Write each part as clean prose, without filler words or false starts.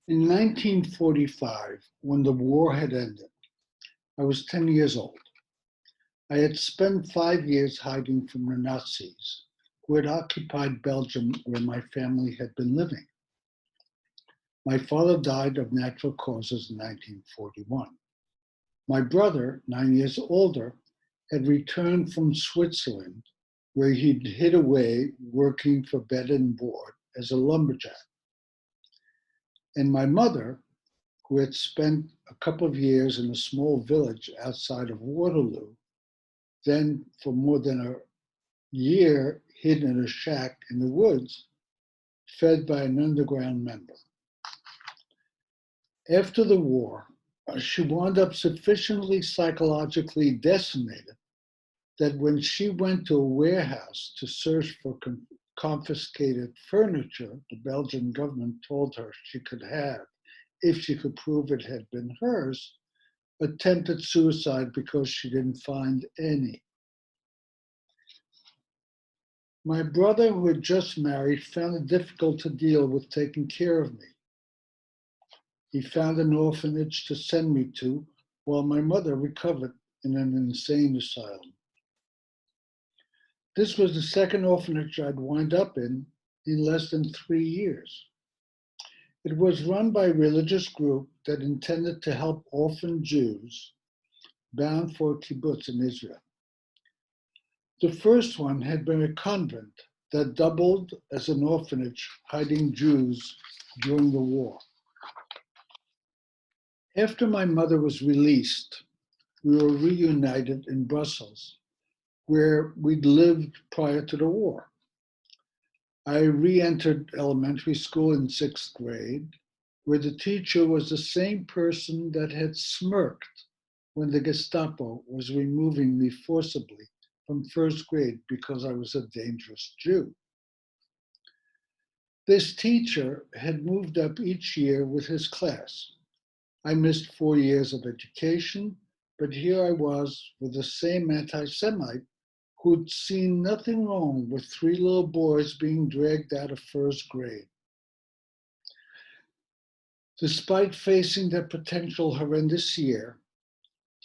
In 1945, when the war had ended, I was 10 years old. I had spent 5 years hiding from the Nazis, who had occupied Belgium where my family had been living. My father died of natural causes in 1941. My brother, 9 years older, had returned from Switzerland, where he'd hid away working for bed and board as a lumberjack. And my mother, who had spent a couple of years in a small village outside of Waterloo, then for more than a year hidden in a shack in the woods, fed by an underground member. After the war, she wound up sufficiently psychologically decimated that when she went to a warehouse to search for confiscated furniture the Belgian government told her she could have if she could prove it had been hers, attempted suicide because she didn't find any. My brother, who had just married, found it difficult to deal with taking care of me. He found an orphanage to send me to while my mother recovered in an insane asylum. This was the second orphanage I'd wind up in less than 3 years. It was run by a religious group that intended to help orphan Jews bound for a kibbutz in Israel. The first one had been a convent that doubled as an orphanage hiding Jews during the war. After my mother was released, we were reunited in Brussels, where we'd lived prior to the war. I re-entered elementary school in 6th grade, where the teacher was the same person that had smirked when the Gestapo was removing me forcibly from 1st grade because I was a dangerous Jew. This teacher had moved up each year with his class. I missed 4 years of education, but here I was with the same anti-Semite who'd seen nothing wrong with 3 little boys being dragged out of 1st grade. Despite facing that potential horrendous year,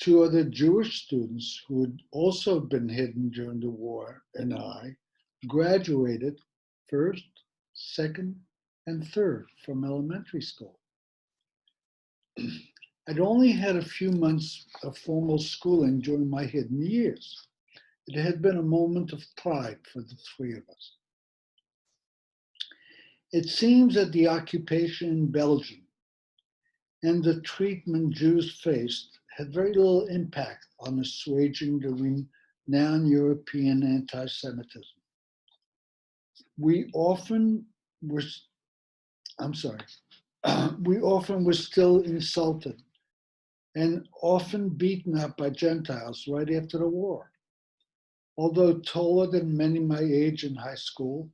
2 other Jewish students who had also been hidden during the war and I graduated first, second, and third from elementary school. I'd only had a few months of formal schooling during my hidden years. It had been a moment of pride for the 3 of us. It seems that the occupation in Belgium and the treatment Jews faced had very little impact on assuaging the renowned European anti-Semitism. We often were still insulted and often beaten up by Gentiles right after the war. Although taller than many my age in high school,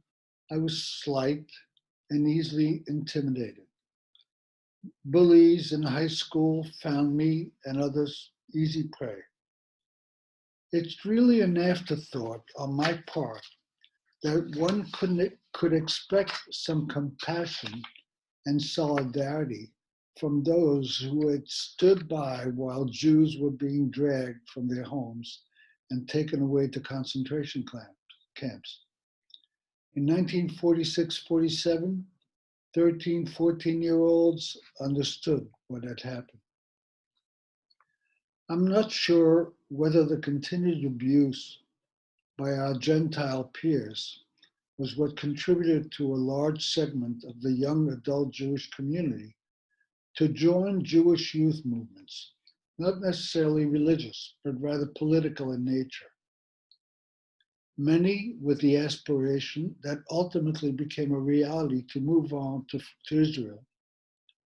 I was slight and easily intimidated. Bullies in high school found me and others easy prey. It's really an afterthought on my part that one could expect some compassion and solidarity from those who had stood by while Jews were being dragged from their homes and taken away to concentration camps. In 1946-47, 13, 14-year-olds understood what had happened. I'm not sure whether the continued abuse by our Gentile peers was what contributed to a large segment of the young adult Jewish community to join Jewish youth movements, not necessarily religious, but rather political in nature. Many with the aspiration that ultimately became a reality to move on to Israel,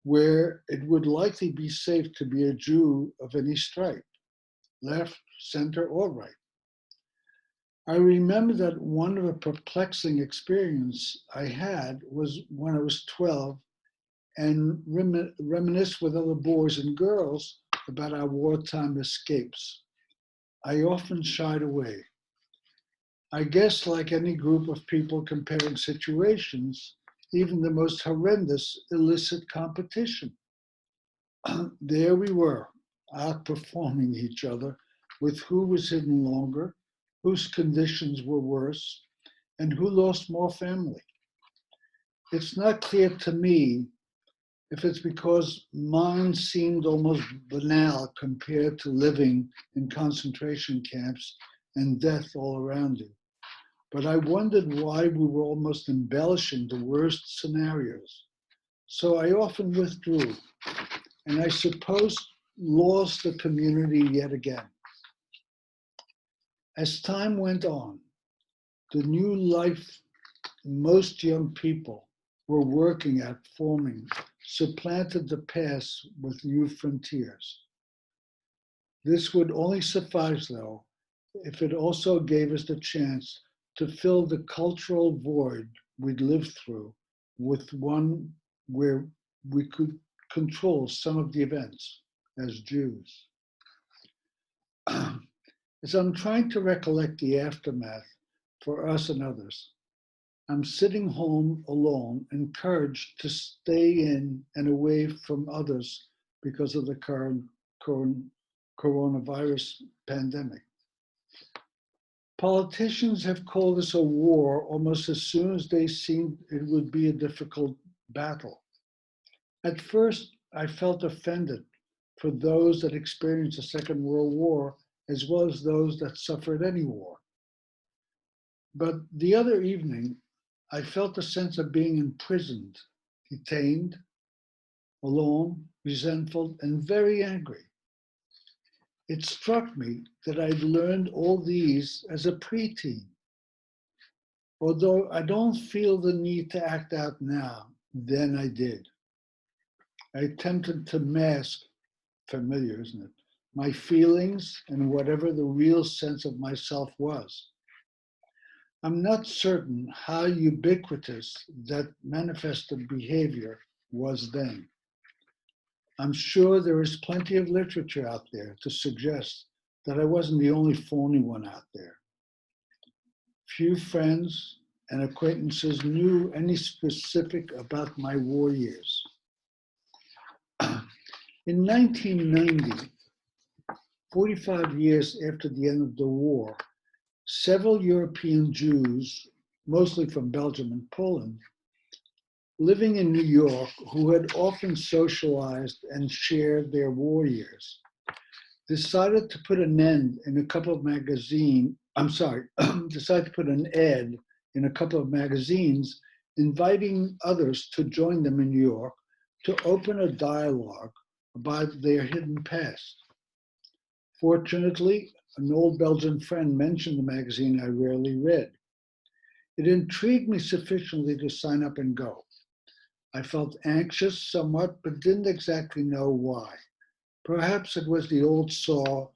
where it would likely be safe to be a Jew of any stripe, left, center, or right. I remember that one of the perplexing experiences I had was when I was 12 and reminisced with other boys and girls about our wartime escapes. I often shied away. I guess like any group of people comparing situations, even the most horrendous illicit competition. There we were, outperforming each other with who was hidden longer, whose conditions were worse, and who lost more family. It's not clear to me if it's because mine seemed almost banal compared to living in concentration camps and death all around you. But I wondered why we were almost embellishing the worst scenarios. So I often withdrew, and I suppose lost the community yet again. As time went on, the new life most young people were working at forming supplanted the past with new frontiers. This would only suffice, though, if it also gave us the chance to fill the cultural void we'd lived through with one where we could control some of the events as Jews. As I'm trying to recollect the aftermath for us and others, I'm sitting home alone, encouraged to stay in and away from others because of the current coronavirus pandemic. Politicians have called this a war almost as soon as they seemed it would be a difficult battle. At first, I felt offended for those that experienced the Second World War as well as those that suffered any war. But the other evening, I felt a sense of being imprisoned, detained, alone, resentful, and very angry. It struck me that I'd learned all these as a preteen. Although I don't feel the need to act out now, then I did. I attempted to mask, familiar, isn't it, my feelings and whatever the real sense of myself was. I'm not certain how ubiquitous that manifested behavior was then. I'm sure there is plenty of literature out there to suggest that I wasn't the only phony one out there. Few friends and acquaintances knew any specific about my war years. In 1990, 45 years after the end of the war, several European Jews, mostly from Belgium and Poland, living in New York, who had often socialized and shared their war years, decided to put an end in a couple of decided to put an ad in a couple of magazines inviting others to join them in New York to open a dialogue about their hidden past. Fortunately, an old Belgian friend mentioned the magazine I rarely read. It intrigued me sufficiently to sign up and go. I felt anxious somewhat, but didn't exactly know why. Perhaps it was the old saw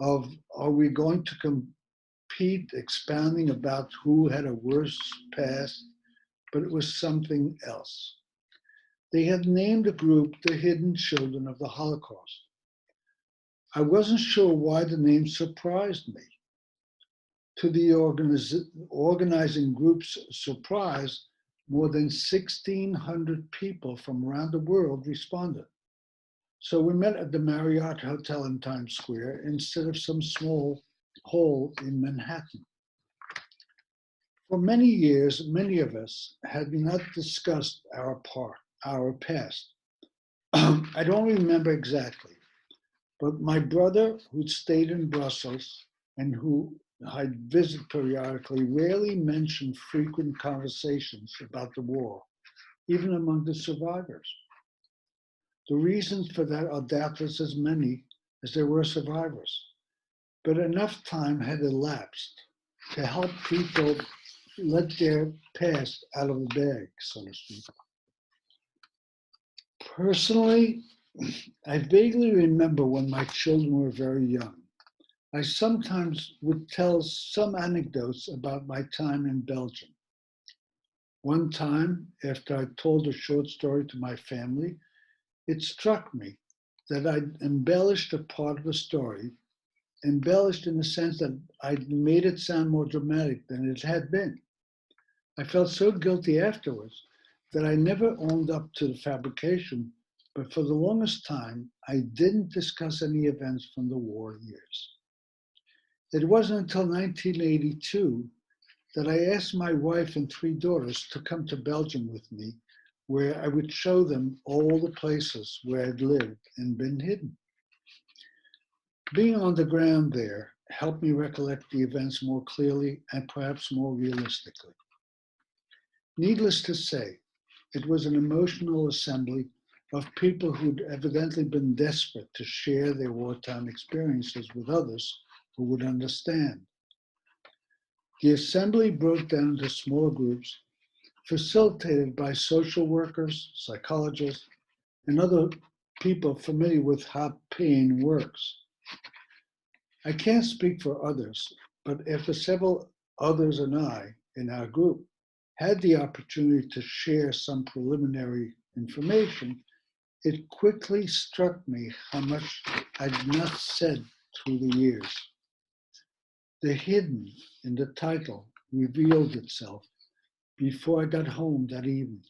of, are we going to compete, expounding about who had a worse past, but it was something else. They had named the group the Hidden Children of the Holocaust. I wasn't sure why the name surprised me. To the organizing group's surprise, more than 1,600 people from around the world responded. So we met at the Marriott Hotel in Times Square instead of some small hall in Manhattan. For many years, many of us had not discussed our past. I don't remember exactly, but my brother, who'd stayed in Brussels and who I'd visit periodically, rarely mentioned frequent conversations about the war, even among the survivors. The reasons for that are doubtless as many as there were survivors, but enough time had elapsed to help people let their past out of the bag, so to speak. Personally, I vaguely remember when my children were very young. I sometimes would tell some anecdotes about my time in Belgium. One time, after I told a short story to my family, it struck me that I'd embellished a part of the story, embellished in the sense that I'd made it sound more dramatic than it had been. I felt so guilty afterwards that I never owned up to the fabrication, but for the longest time, I didn't discuss any events from the war years. It wasn't until 1982 that I asked my wife and three daughters to come to Belgium with me, where I would show them all the places where I'd lived and been hidden. Being on the ground there helped me recollect the events more clearly and perhaps more realistically. Needless to say, it was an emotional assembly of people who'd evidently been desperate to share their wartime experiences with others who would understand. The assembly broke down into small groups, facilitated by social workers, psychologists, and other people familiar with how pain works. I can't speak for others, but after several others and I in our group had the opportunity to share some preliminary information, it quickly struck me how much I'd not said through the years. The hidden in the title revealed itself before I got home that evening.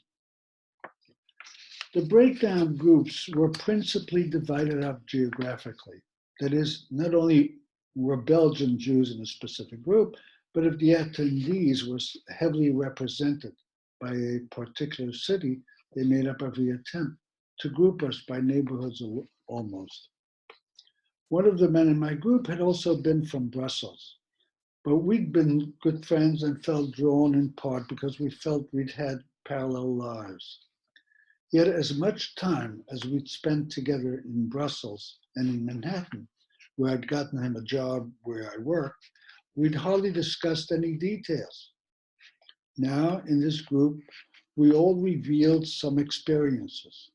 The breakdown groups were principally divided up geographically. That is, not only were Belgian Jews in a specific group, but if the attendees were heavily represented by a particular city, they made up every attempt to group us by neighborhoods almost. One of the men in my group had also been from Brussels, but we'd been good friends and felt drawn in part because we felt we'd had parallel lives. Yet as much time as we'd spent together in Brussels and in Manhattan, where I'd gotten him a job where I worked, we'd hardly discussed any details. Now, in this group, we all revealed some experiences.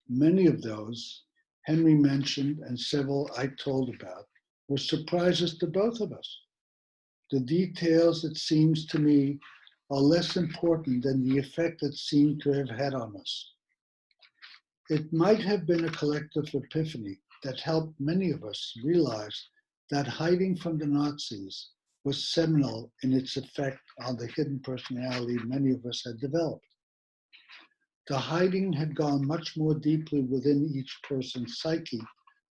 Many of those Henry mentioned and several I told about were surprises to both of us. The details, it seems to me, are less important than the effect it seemed to have had on us. It might have been a collective epiphany that helped many of us realize that hiding from the Nazis was seminal in its effect on the hidden personality many of us had developed. The hiding had gone much more deeply within each person's psyche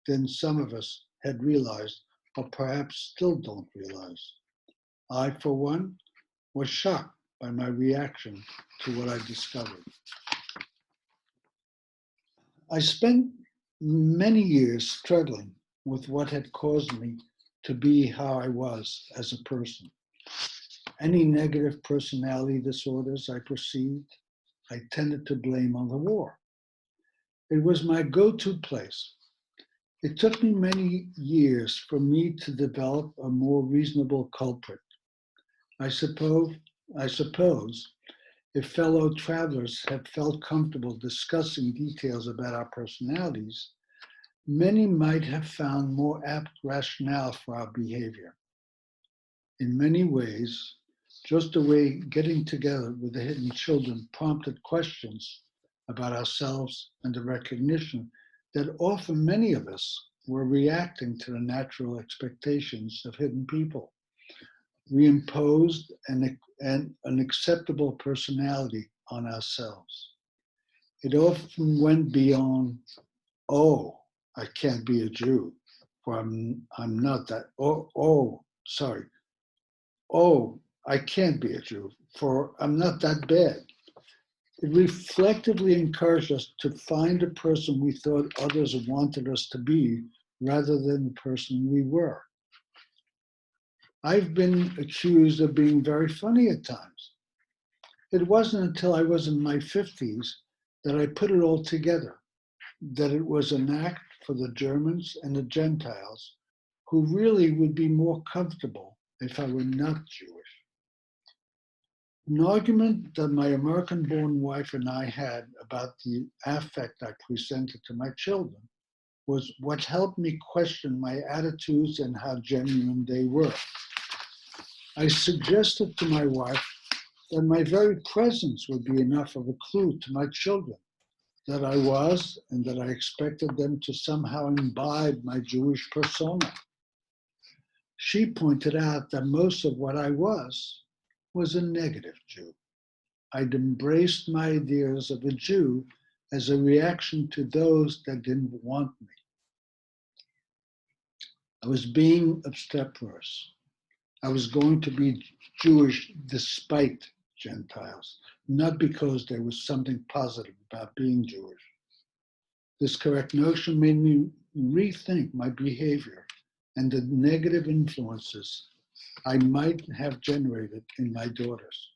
than some of us had realized, or perhaps still don't realize. I, for one, was shocked by my reaction to what I discovered. I spent many years struggling with what had caused me to be how I was as a person. Any negative personality disorders I perceived, I tended to blame on the war. It was my go-to place. It took me many years for me to develop a more reasonable culprit. I suppose if fellow travelers had felt comfortable discussing details about our personalities, many might have found more apt rationale for our behavior. In many ways, just the way getting together with the hidden children prompted questions about ourselves and the recognition that often many of us were reacting to the natural expectations of hidden people. We imposed an acceptable personality on ourselves. It often went beyond, oh, I can't be a Jew, for I'm not that. Sorry. Oh, I can't be a Jew, for I'm not that bad. It reflectively encouraged us to find a person we thought others wanted us to be rather than the person we were. I've been accused of being very funny at times. It wasn't until I was in my 50s that I put it all together, that it was an act for the Germans and the Gentiles who really would be more comfortable if I were not Jewish. An argument that my American-born wife and I had about the affect I presented to my children was what helped me question my attitudes and how genuine they were. I suggested to my wife that my very presence would be enough of a clue to my children that I was and that I expected them to somehow imbibe my Jewish persona. She pointed out that most of what I was a negative Jew. I'd embraced my ideas of a Jew as a reaction to those that didn't want me. I was being obstreperous. I was going to be Jewish despite Gentiles, not because there was something positive about being Jewish. This correct notion made me rethink my behavior and the negative influences I might have generated in my daughters,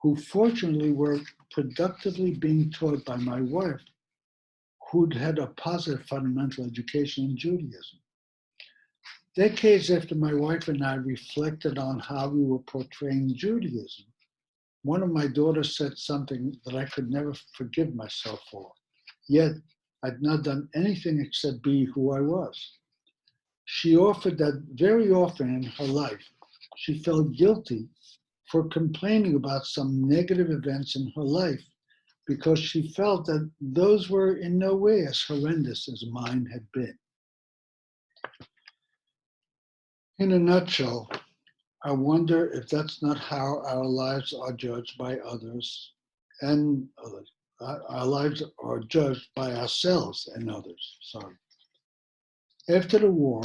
who fortunately were productively being taught by my wife, who'd had a positive fundamental education in Judaism. Decades after my wife and I reflected on how we were portraying Judaism, one of my daughters said something that I could never forgive myself for. Yet, I'd not done anything except be who I was. She offered that very often in her life, she felt guilty for complaining about some negative events in her life because she felt that those were in no way as horrendous as mine had been. In a nutshell, I wonder if that's not how our lives are judged by others and others. Our lives are judged by ourselves and others. Sorry. After the war,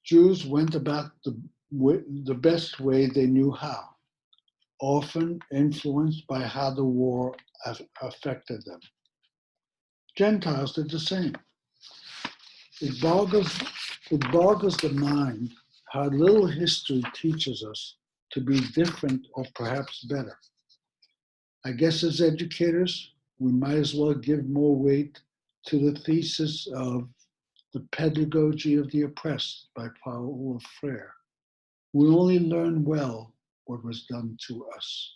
Jews went about the best way they knew how, often influenced by how the war affected them. Gentiles did the same. It boggles the mind how little history teaches us to be different or perhaps better. I guess as educators, we might as well give more weight to the thesis of The Pedagogy of the Oppressed by Paulo Freire. We only learn well what was done to us.